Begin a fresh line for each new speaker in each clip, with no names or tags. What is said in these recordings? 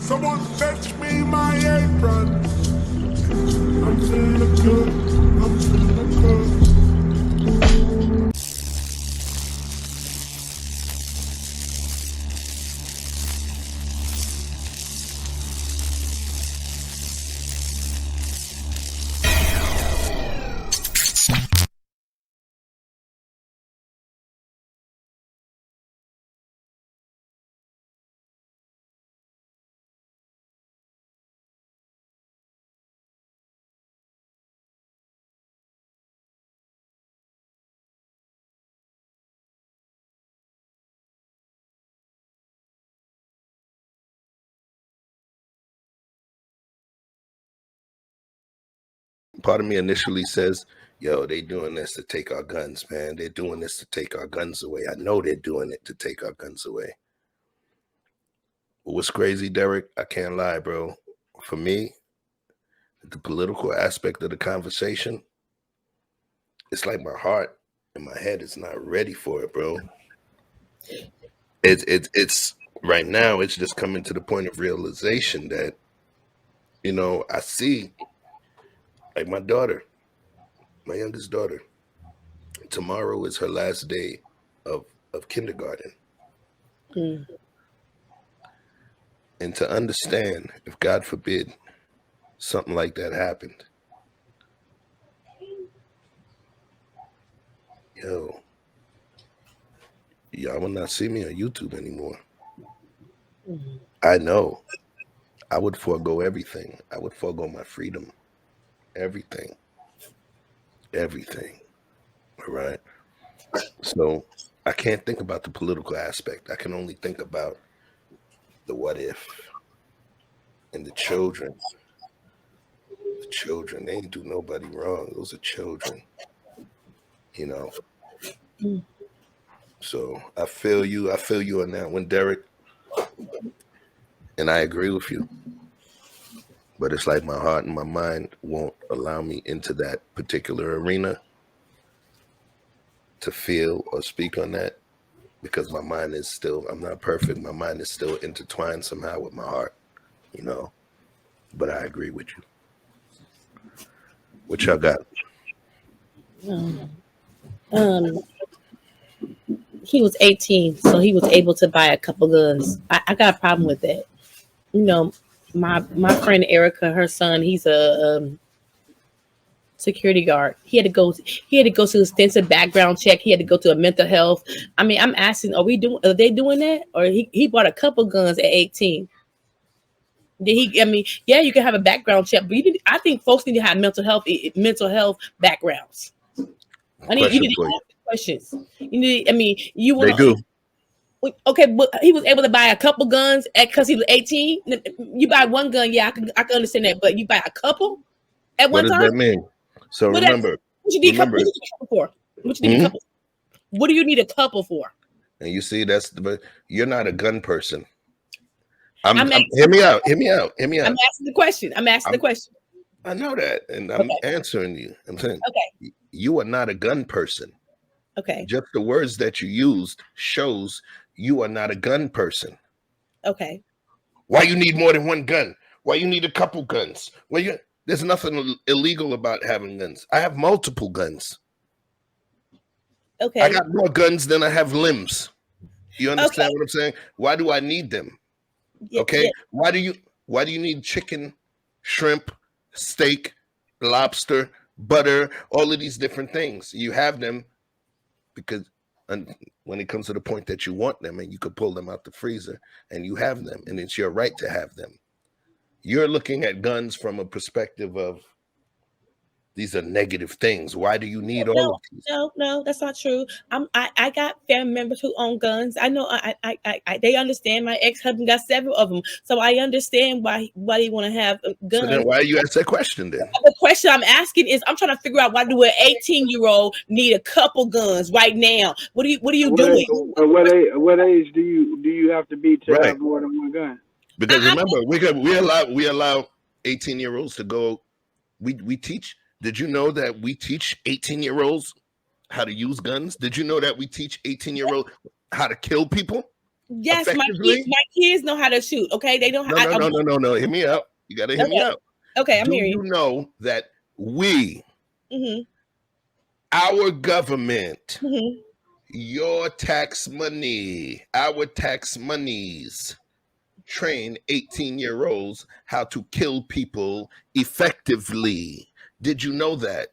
Someone fetch me my apron. I'm feeling good. I'm feeling good.
Part of me initially says, yo, they doing this to take our guns, man. They're doing this to take our guns away. I know they're doing it to take our guns away. But what's crazy, Derek, I can't lie, bro. For me, the political aspect of the conversation, it's like my heart and my head is not ready for it, bro. It's right now, it's just coming to the point of realization that, you know, I see like my daughter, my youngest daughter, tomorrow is her last day of kindergarten.
Mm.
And to understand, if God forbid something like that happened, yo, y'all will not see me on YouTube anymore.
Mm.
I know I would forego everything. I would forego my freedom, everything, everything. All right. So I can't think about the political aspect. I can only think about the what if and the children. The children, they ain't do nobody wrong. Those are children, you know.
Mm.
So I feel you. I feel you on that one, Derek. And I agree with you. But it's like my heart and my mind won't allow me into that particular arena to feel or speak on that because my mind is still, I'm not perfect. My mind is still intertwined somehow with my heart, you know. But I agree with you. What y'all got?
Um, he was 18, so he was able to buy a couple guns. I got a problem with that. You know, my friend Erica, her son, he's a security guard. He had to go. He had to go through extensive background check. He had to go to a mental health. I mean, I'm asking, are they doing that? Or he bought a couple guns at 18. Did he? I mean, yeah, you can have a background check, but I think folks need to have mental health backgrounds. You need to ask questions. You need. I mean, you want
They do.
Okay, but he was able to buy a couple guns because he was 18. You buy one gun, yeah, I can understand that, but you buy a couple at
What
one
does
time?
that mean? So
What
remember,
you need a couple for? What you need a couple? What do you need a couple for?
And you see, but you're not a gun person.
Hear
me out. Hear me out.
I'm asking the question.
I know that, and I'm answering you. I'm saying, you are not a gun person.
Okay.
Just the words that you used shows you are not a gun person.
Okay.
Why you need more than one gun? Why you need a couple guns? There's nothing illegal about having guns. I have multiple guns.
Okay.
I got more guns than I have limbs. You understand what I'm saying? Why do I need them? Okay. Why do you need chicken, shrimp, steak, lobster, butter, all of these different things? You have them because when it comes to the point that you want them and you could pull them out the freezer and you have them and it's your right to have them. You're looking at guns from a perspective of these are negative things. Why do you need all of these?
No, that's not true. I got family members who own guns. I know they understand. My ex-husband got several of them, so I understand why they want to have guns.
So then why you ask that question then?
The question I'm asking is I'm trying to figure out why do an 18-year-old need a couple guns right now? What are you doing?
What age do you have to be to have more than one gun?
Because remember, we allow 18-year-olds to go. We teach. Did you know that we teach 18-year-olds how to use guns? Did you know that we teach 18-year-olds how to kill people?
Yes,
effectively.
my kids know how to shoot. Okay, they know how.
No. Hear me out. You got to hear me out.
Okay, I'm
Do
hearing
you know that we,
Mm-hmm.
our government,
Mm-hmm.
your tax money, our tax monies, train 18-year-olds how to kill people effectively? Did you know that?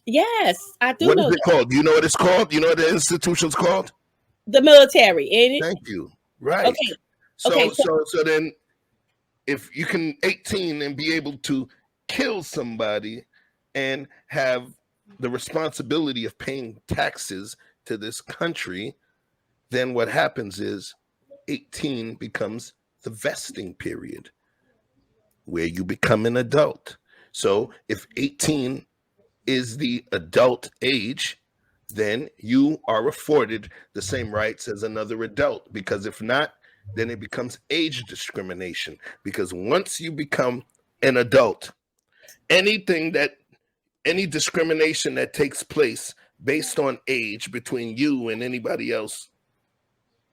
Yes, I do
What is
know
it
that.
called? Do you know what it's called? Do you know what the institution's called?
The military, ain't it?
Thank you. Right.
Okay. Okay.
So then if you can 18 and be able to kill somebody and have the responsibility of paying taxes to this country, then what happens is 18 becomes the vesting period where you become an adult. So if 18 is the adult age, then you are afforded the same rights as another adult. Because if not, then it becomes age discrimination. Because once you become an adult, any discrimination that takes place based on age between you and anybody else,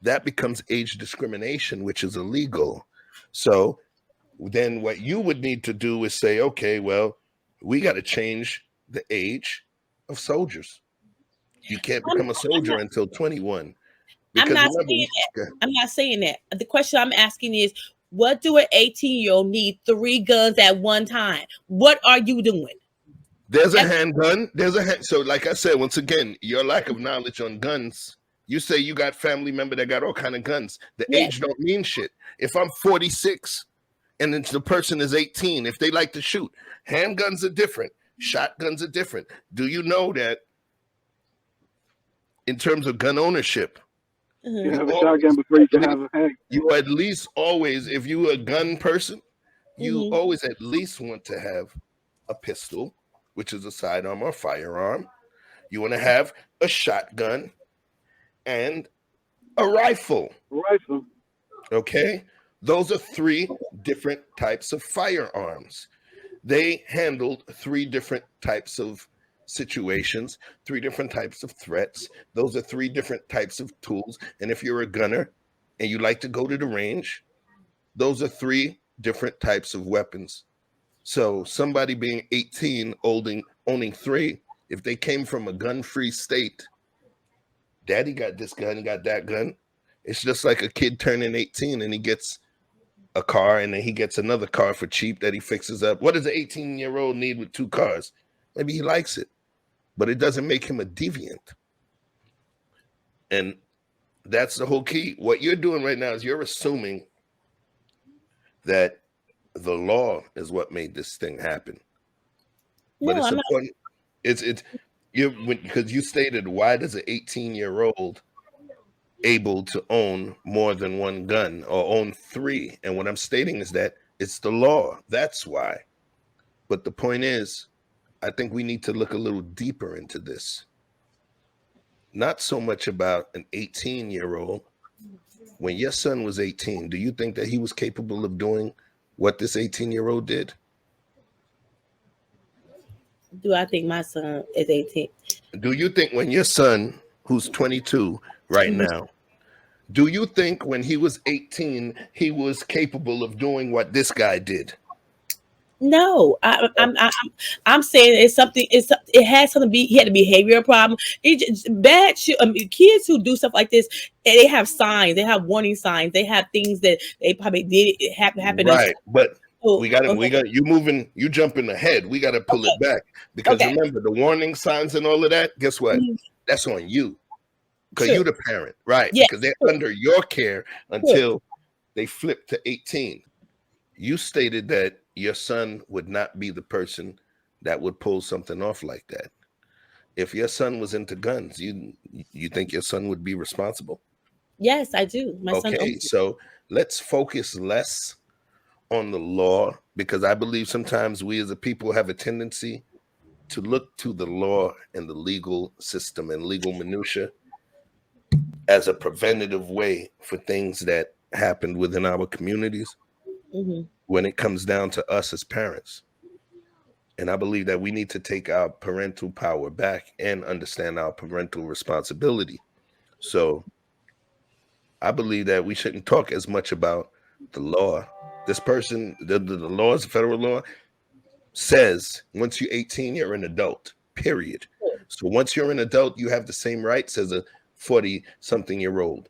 that becomes age discrimination, which is illegal. So then what you would need to do is say, okay, well, we got to change the age of soldiers. You can't become a soldier until 21.
I'm
Because
not
remember,
saying that. I'm not saying that. The question I'm asking is, what do an 18-year-old need 3 guns at one time? What are you doing?
there's a handgun. So like I said, once again, your lack of knowledge on guns. You say you got family member that got all kind of guns. The age don't mean shit. If I'm 46 and then the person is 18, if they like to shoot, handguns are different. Shotguns are different. Do you know that in terms of gun ownership,
you have a shotgun before you can have a handgun.
you at least always, if you're a gun person, you always at least want to have a pistol, which is a sidearm or firearm. You want to have a shotgun and a rifle.
Rifle.
Okay? Those are 3 different types of firearms. They handled 3 different types of situations, 3 different types of threats. Those are 3 different types of tools. And if you're a gunner and you like to go to the range, those are 3 different types of weapons. So somebody being 18, owning 3, if they came from a gun-free state, daddy got this gun, got that gun. It's just like a kid turning 18 and he gets a car and then he gets another car for cheap that he fixes up. What does an 18-year-old need with 2 cars? Maybe he likes it, but it doesn't make him a deviant. And that's the whole key. What you're doing right now is you're assuming that the law is what made this thing happen. But it's important. It's you because you stated, why does an 18-year-old able to own more than 1 gun or own 3? And what I'm stating is that it's the law. That's why. But the point is, I think we need to look a little deeper into this. Not so much about an 18-year-old. When your son was 18, do you think that he was capable of doing what this 18-year-old did?
Do I think my son is 18?
Do you think when your son, who's 22 right now, do you think when he was 18, he was capable of doing what this guy did?
No, I'm saying it's something. It has something. He had a behavioral problem. Kids who do stuff like this, they have signs. They have warning signs. They have things that they probably did happen.
Right, but we got you moving. You jumping ahead. We got to pull it back because remember the warning signs and all of that. Guess what? That's on you because you're the parent, right?
Yeah.
Because they're under your care until they flip to 18. You stated that your son would not be the person that would pull something off like that. If your son was into guns, you think your son would be responsible?
Yes, I do. My son.
Okay, so let's focus less on the law, because I believe sometimes we as a people have a tendency to look to the law and the legal system and legal minutia as a preventative way for things that happened within our communities. When it comes down to us as parents. And I believe that we need to take our parental power back and understand our parental responsibility. So I believe that we shouldn't talk as much about the law. This person, the laws, the federal law says once you're 18, you're an adult, period. So once you're an adult, you have the same rights as a 40-something-year-old.